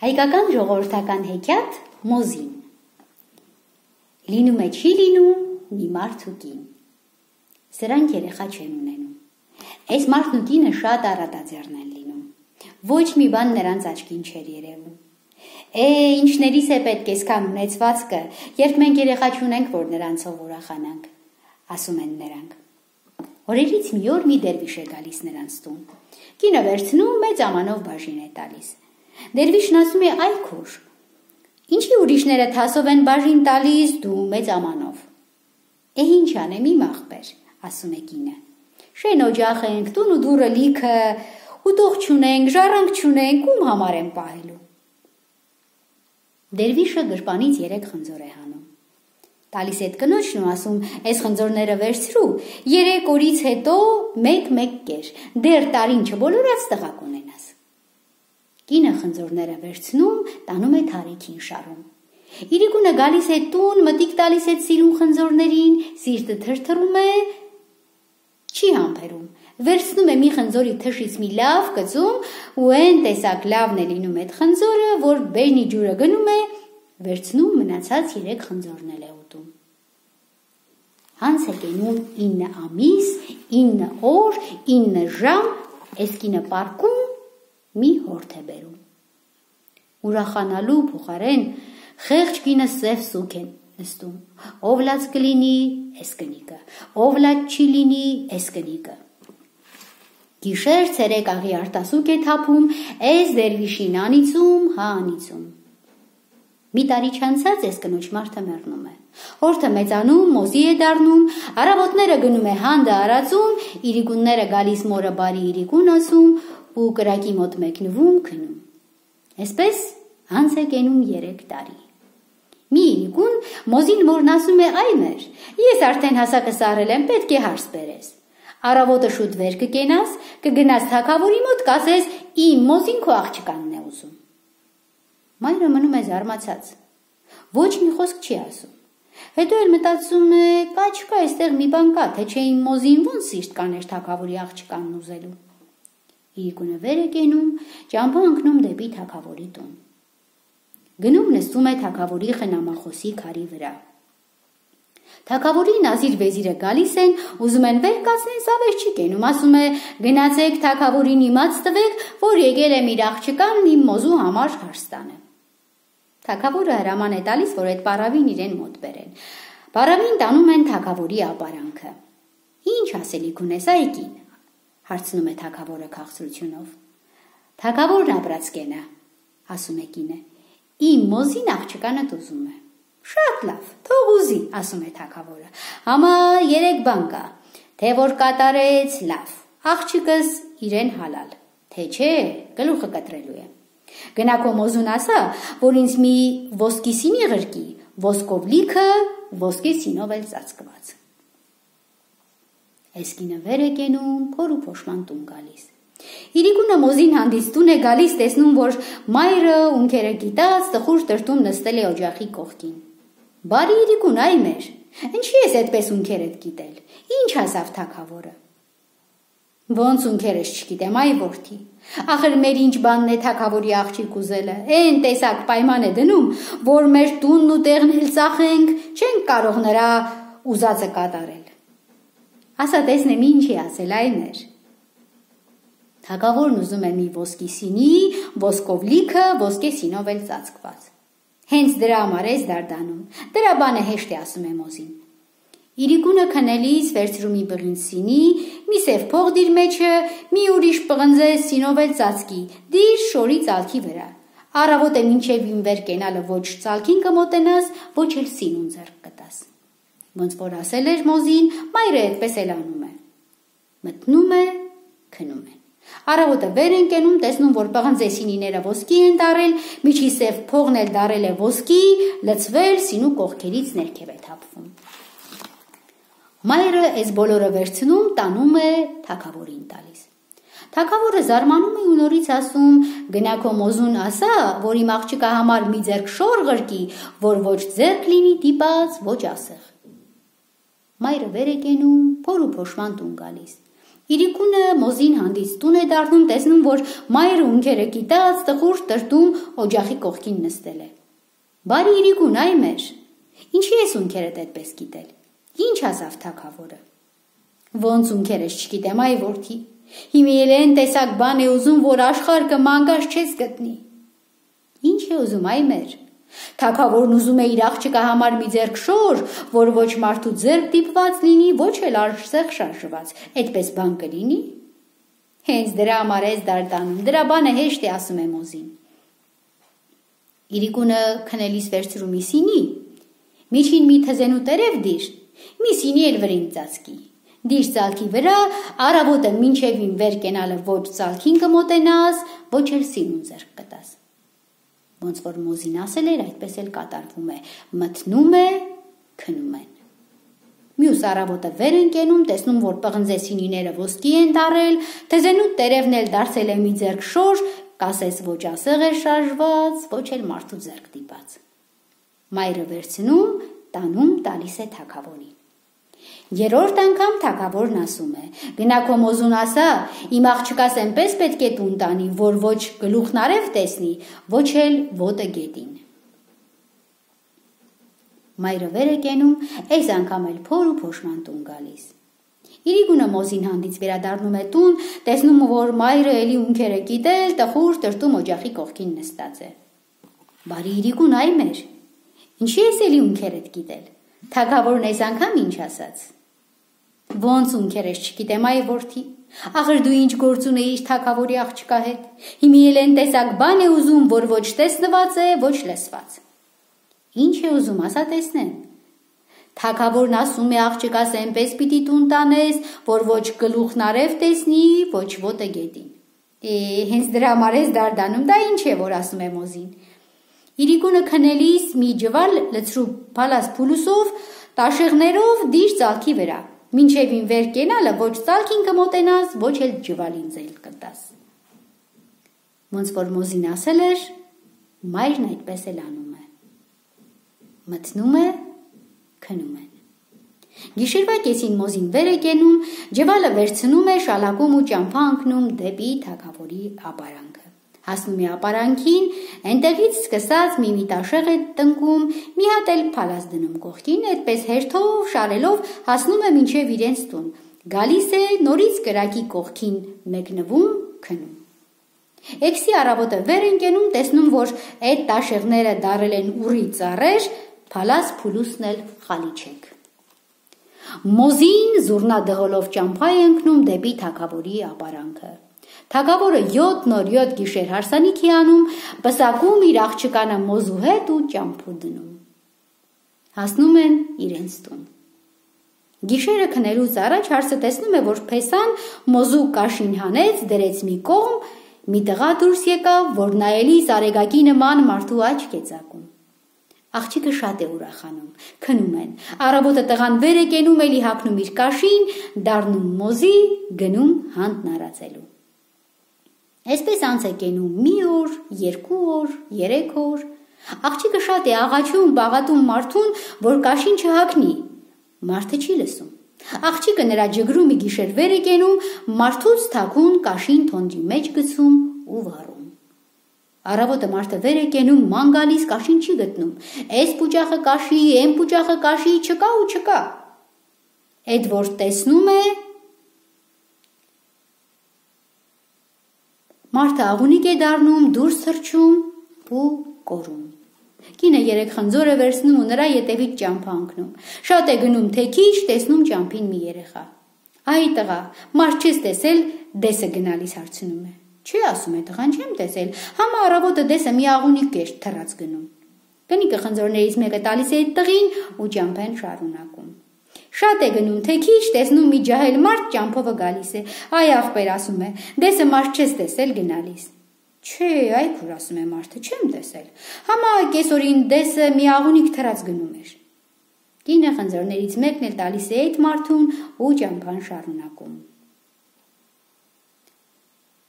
Հայկական ժողովրդական հեքիաթ Մոզին։ Լինում է չի լինում մի մարդ ու կին։ Սրանք երեխա չեն ունենում։ Այս մարդն ու կինը շատ առատաձեռն են լինում։ Ոչ մի բան նրանց աչքին չէր երևում։ Ինչներիս է պետք այսքան ունեցվածքը, երբ մենք երեխա չունենք, որ նրանցով ուրախանանք, ասում են նրանք։ Օրերից մի օր մի դերվիշ է գալիս նրանց տուն։ Կինը վերցնում մեծ ամանով բաժին է տալիս։ Դերվիշն ասում է, այ քույր, ինչի ուրիշները թասով են բաժին տալիս, դու մեծ ամանով։ Ինչ անեմ, իմ աղբեր, ասում է կինը։ Շեն օջախ ենք, տուն ու դուռը լիքը, ուտող չունենք, ժառանգ չունենք, ում համար եմ պահելու։ Դերվիշը գրպանից 3 խնձոր է հանում։ Տալիս այդ կնոջն ու ասում, այս խնձորները վերցրու, 3 օրից հետո մեկ կեր, դեռ տարին չբոլորած տղա կունենաս։ Կինը խնձորները վերցնում, տանում է թարիքին շարում։ Իրիկունը գալիս է տուն, մտիկ տալիս է սիրուն խնձորներին, սիրտը թրթռում է, չի համբերում, վերցնում է մի խնձորի թշից մի լավ կծում ու այն տեսակ լավն է լինում այդ խնձորը, որ բերնի ջուրը գնում է, վերցնում մնացած 3 խնձորն է ուտում։ Հանց է կենում 9 ամիս, 9 օր, 9 ժամ, այս կինը պարկում մի հորթ է բերում։ Ուրախանալու փոխարեն խեղճ կինը սև սուք է նստում։ Ով լաց կլինի, էս կնիկը, ով լաց չի լինի, էս կնիկը։ Գիշեր ցերեկ աղի արտասուք է թափում, էս դերվիշին անիծում, հա անիծում։ Մի տարի չանցած էս կնոջ մարդը մեռնում է։ Հորթը մեծանում, մոզի է դառնում, առավոտները գնում է հանդը արածում, իրիկունները գալիս մորը բարի իրիկուն ասում ու կրակի մոտ մեկնվում, քնում։ Այսպես հանց է կենում 3 տարի։ Մի իրիկուն մոզին մորն ասում է, այ մեր, ես արդեն հասակը սարել եմ, պետք է հարս բերես։ Առավոտը շուտ վեր կկենաս, կգնաս թագավորի մոտ, կասես, իմ մոզին քո աղջկանն է ուզում։ Մայրը մնում է զարմացած, ոչ մի խոսք չի ասում։ Հետո էլ մտածում է, կա չկա այստեղ մի բան կա, թե չէ իմ մոզին ոնց սիրտ կաներ թագավորի աղջկանն ուզելու։ Իրիկունը վեր է կենում, ճամփա ընկնում դեպի թագավորի տուն։ Գնում նստում է թագավորի խնամախոսի քարի վրա։ Թագավորի նազիր վեզիրը գալիս են, ուզում են վեր կացնեն, սա վեր չի կենում, ասում է, գնացեք թագավորին իմաց տվեք, որ եկել եմ իր աղջկանն իմ մոզու համար հարս տանը։ Թագավորը հրաման է տալիս, որ այդ պարավին իրեն մոտ բերեն։ Պարավին տանում են թագավորի ապարանքը։ Ինչ ասելիք ունես այ կին, հարցնում է թագավորը քաղցրությունով։ Թագավորն ապրած կենա, ասում է կինը, իմ մոզին աղջկանդ ուզում է։ Շատ լավ, թող ուզի, ասում է թագավորը։ Համա 3 բան կա, թե որ կատարեց, լավ, աղջիկս իրեն հալալ, թե չէ, գլուխը կտրելու է։ Գնա քո մոզուն ասա, որ ինձ մի ոսկի սինի ղրկի, ոսկով լիքը, ոսկե սինով էլ ծածկված։ Այս կինը վեր է կենում, փոր ու փոշման տուն գալիս։ Իրիկունը մոզին հանդից տուն է գալիս, տեսնում, որ մայրը ունքերը գիտած, տխուր տրտում նստել է օջախի կողքին։ Բարի իրիկուն, այ մեր, ինչի ես այդպես ունքերդ գիտել, ինչ ասավ թագավորը։ Ոնց ունքերս չգիտեմ, այ որդի, ախր մեր ինչ բանն է թագավորի աղջիկ ուզելը, այն տեսակ պայման է դնում, որ մեր տունն ու տեղն էլ ծախենք, չենք կարող նրա ուզածը կատարել։ Ասա տեսնեմ ինչի ասել, այ մեր։ Թագավորն ուզում է մի ոսկի սինի, ոսկով լիքը, ոսկե սինով էլ ծածկված։ Հենց դրա համար ես դարդանում, դրա բանը հեշտ է, ասում է մոզին։ Իրիկունը քնելիս վերցրու մի բղին սինի, մի սև փող դիր մեջը, մի ուրիշ պղնձե սինով էլ ծածկի, դիր շորի ծալքի վրա։ Առավոտը մինչև իմ վեր կենալը ոչ ծալքին կմոտենաս, ոչ էլ սինուն ձեռք կտաս։ Ոնց որ ասել էր մոզին, մայրը այդպես էլ անում է։ Մտնում է, քնում է։ Առավոտը վեր են կենում, տեսնում, որ պղնձե սինիները ոսկի են դարել, միջի սև փողն էլ դարել է ոսկի, լցվել, սինու կողքերից ներքև է թափվում։ Մայրը այս բոլորը վերցնում, տանում է թագավորին տալիս։ Թագավորը զարմանում է ու նորից ասում, գնա քո մոզուն ասա, որ իմ աղջկա համար մի ձեռք շոր ղրկի, որ ոչ ձեռք լինի դիպած, ոչ ասեղ։ Մայրը վեր է կենում, փոր ու փոշման տուն գալիս։ Իրիկունը մոզին հանդից տուն է դառնում, տեսնում, որ մայրը ունքերը կիտած, տխուր տրտում օջախի կողքին նստել է։ Բարի Իրիկուն, այ մեր, ինչի ես ունքերդ այդպես կիտել։ Ինչ ասավ թագավորը։ Ոնց ունքերս չգիտեմ, այ որդի։ Հիմի են տեսակ բան է ուզում, որ աշխարհը մանգաշ չես գտնի։ Ինչ է ուզում, այ մեր։ Թագավորն ուզում է իր աղջկա համար մի ձեռք շոր, որ ոչ մարդու ձեռք դիպված լինի, ոչ էլ արժեղ շարժված, այդպես բան կլինի։ Հենց դրա համար ես դարտանում, դրա բանը հեշտ է, ասում է մոզին։ Իրիկունը քնելիս վերցրու մի սինի, միջին մի թզենու տերև դիր, մի սինի էլ վրին ծածկի։ Դիր ծալքի վրա, առավոտը մինչևին վեր կենալը ոչ ծալքին կմոտենաս, ոչ էլ սինուն ձեռք կտաս։ Ոնց որ մոզին ասել էր, այդպես էլ կատարվում է, մտնում է, քնում են։ Մյուս առավոտը վեր են կենում, տեսնում, որ պղնձե սինիները ոսկի են դարել, թզենու տերևն էլ դարձել է մի ձեռք շոր, կասես ոչ ասեղ է շարժված, ոչ էլ մարդու ձեռք դիպած։ Մայրը վերցնում, տանում տալիս է թագավորին։ Երրորդ անգամ թագավորն ասում է. գնա քո մոզուն ասա, իմ աղջկաս այնպես պետք է տուն տանի, որ ոչ գլուխն արև տեսնի, ոչ էլ ոտը գետին։ Մայրը վեր է կենում, այս անգամ էլ փոր ու փոշման տուն գալիս։ Իրիկունը մոզին հանդից վերադառնում է տուն, տեսնում, որ մայրը էլի ունքերը կիտել, տխուր տրտում օջախի կողքին նստած է։ Բարի Իրիկուն, այ մեր, ինչի ես էլի ունքերդ կիտել։ Թագավորն այս անգամ ինչ ասաց։ Ոնց ունքերս չգիտեմ, այ որդի, ախր դու ինչ գործ ունեիր թագավորի աղջկա հետ։ Հիմի են տեսակ բան է ուզում, որ ոչ տեսնված է, ոչ լսված։ Ինչ է ուզում, ասա տեսնեմ։ Թագավորն ասում է աղջկաս այնպես պիտի տուն տանես, որ ոչ գլուխն արև տեսնի, ոչ ոտը գետին։ Հենց դրա համար ես դարդանում, դա ինչ է, որ ասում է մոզին։ Իրիկունը քնելիս մի ջվալ լցրու փալաս փուլուսով, տաշեղներով դիր ծալքի վրա։ Մինչևին վեր կենալը ոչ ծալքին կմոտենաս, ոչ էլ ջվալին ձել կտաս։ Ոնց որ մոզին ասել էր, մայրն այդպես էլ անում է։ Մտնում է, քնում են։ Գիշերվա կեսին մոզին վեր է կենում, ջվալը վերցնում է, շալակում ու ճամփա ընկնում դեպի թագավորի ապարանքը։ Հասնում է ապարանքին, այնտեղից սկսած մի տաշեղ է տնկում, մի հատ էլ փալաս դնում կողքին, այդպես հերթով, շարելով հասնում է մինչև իրենց տուն։ Գալիս է նորից կրակի կողքին մեկնվում, քնում։ Էքսի առավոտը վեր են կենում, տեսնում, որ այդ տաշեղները դարել են ուռի ծառեր, փալաս փուլուսն էլ խալիչեք։ Մոզին զուռնադղոլով ճամփա է ընկնում դեպի թագավորի ապարանքը։ Թագավորը 7 նոր 7 գիշեր հարսանիքի անում, պսակում իր աղջկանը մոզու հետ ու ճամփու դնում։ Հասնում են իրենց տուն։ Գիշերը քնելուց առաջ հարսը տեսնում է, որ փեսան մոզու կաշին հանեց, դրեց մի կողմ, մի տղա դուրս եկավ, որ նայելիս արեգակի նման մարդու աչք է ծակում։ Աղջիկը շատ է ուրախանում, քնում են։ Առավոտը տղան վեր է կենում, էլի հագնում իր կաշին, դառնում մոզի, գնում հանդն արածելու։ Այսպես անց է կենում մի օր, 2 օր, 3 օր։ Աղջիկը շատ է աղաչում, բաղատում մարդուն, որ կաշին չհագնի։ Մարդը չի լսում։ Աղջիկը նրա ջգրումի գիշեր վեր է կենում, մարդուց թաքուն կաշին թոնդի մեջ գցում ու վառում։ Առավոտը մարդը վեր է կենում, ման գալիս կաշին չի գտնում։ Այս պուճախը կաշի, այն պուճախը կաշի, չկա ու չկա։ Այդ որ տեսնում է, մարդը աղունիկ է դառնում, դուրս թռչում ու կորում։ Կինը 3 խնձոր է վերցնում ու նրա ետևից ճամփա ընկնում։ Շատ է գնում թե քիչ, տեսնում ճամփին մի երեխա։ Այ տղա, մարդ չես տեսել, դեսը գնալիս հարցնում է։ Չի ասում է տղան, չեմ տեսել, համա առավոտը դեսը մի աղունիկ էր թռած գնում։ Կնիկը խնձորներից մեկը տալիս է այդ տղին ու ճամփեն շարունակում։ Շատ է գնում թե քիչ, տեսնում մի ջահել մարդ ճամփովը գալիս է։ Այ աղբեր, ասում է, դեսը մարդ չես տեսել գնալիս։ Չէ, այ քուր, ասում է մարդը, չեմ տեսել։ Համա կեսօրին դեսը մի աղունիկ թռած գնում էր։ Կինը խնձորներից մեկն էլ տալիս է այդ մարդուն ու ճամփան շարունակում։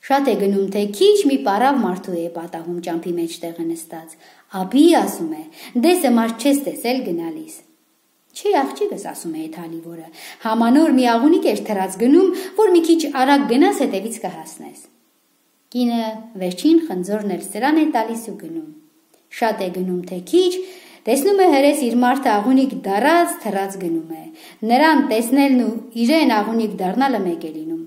Շատ է գնում թե քիչ, մի պարավ մարդու է պատահում ճամփի մեջտեղը նստած։ Աբի, ասում է, դեսը մարդ չես տեսել գնալիս։ Չի աղջիկս, ասում է Էթալի որը, համանոր մի աղունիկ էր թռած գնում, որ մի քիչ արագ գնաս հետևից կհասնես։ Կինը վերջին խնձորն էլ սրան է տալիս ու գնում։ Շատ է գնում, թե քիչ, տեսնում է հերես իր մարդը աղունիկ դառած թռած գնում է։ Նրան տեսնելն ու իրեն աղունիկ դառնալը մեկ է լինում։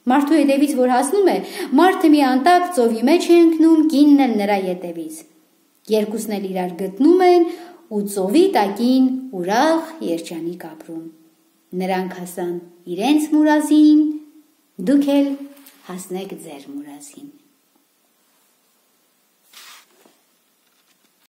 Մարդու հետևից որ հասնում է, մարդը մի անտակ ծովի մեջ է ընկնում, կինն էլ նրա ետևից։ Երկուսն էլ իրար գտնում են ու ծովի տակին ուրախ երջանիկ ապրում։ Նրանք հասան իրենց մուրազին, դուք էլ հասնեք ձեր մուրազին։